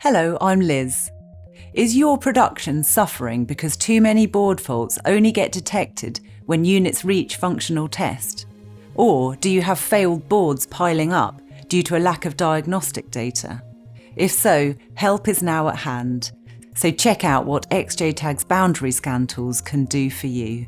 Hello, I'm Liz. Is your production suffering because too many board faults only get detected when units reach functional test? Or do you have failed boards piling up due to a lack of diagnostic data? If so, help is now at hand. So check out what XJTAG's boundary scan tools can do for you.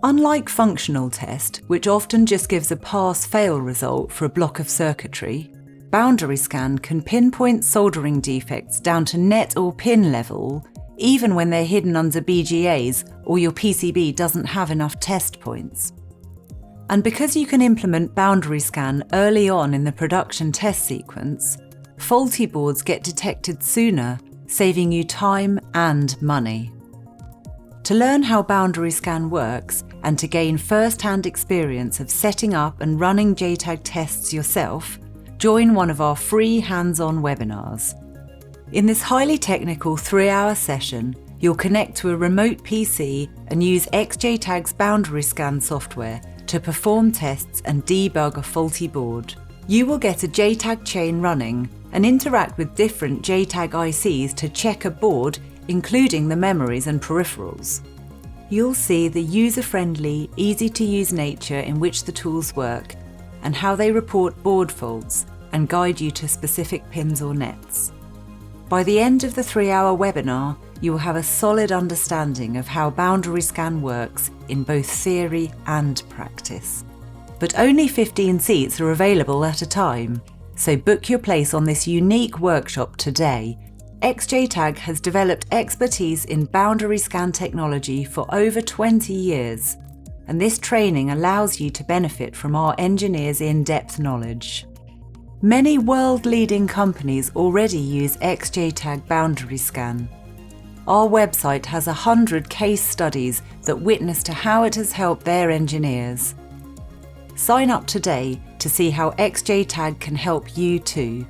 Unlike functional test, which often just gives a pass-fail result for a block of circuitry, Boundary Scan can pinpoint soldering defects down to net or pin level, even when they're hidden under BGAs or your PCB doesn't have enough test points. And because you can implement Boundary Scan early on in the production test sequence, faulty boards get detected sooner, saving you time and money. To learn how Boundary Scan works and to gain first-hand experience of setting up and running JTAG tests yourself, join one of our free hands-on webinars. In this highly technical 3-hour session, you'll connect to a remote PC and use XJTAG's Boundary Scan software to perform tests and debug a faulty board. You will get a JTAG chain running and interact with different JTAG ICs to check a board, including the memories and peripherals. You'll see the user-friendly, easy-to-use nature in which the tools work and how they report board faults and guide you to specific pins or nets. By the end of the 3-hour webinar, you will have a solid understanding of how Boundary Scan works in both theory and practice. But only 15 seats are available at a time, so book your place on this unique workshop today. XJTAG has developed expertise in Boundary Scan technology for over 20 years, and this training allows you to benefit from our engineers' in-depth knowledge. Many world-leading companies already use XJTAG Boundary Scan. Our website has 100 case studies that witness to how it has helped their engineers. Sign up today to see how XJTAG can help you too.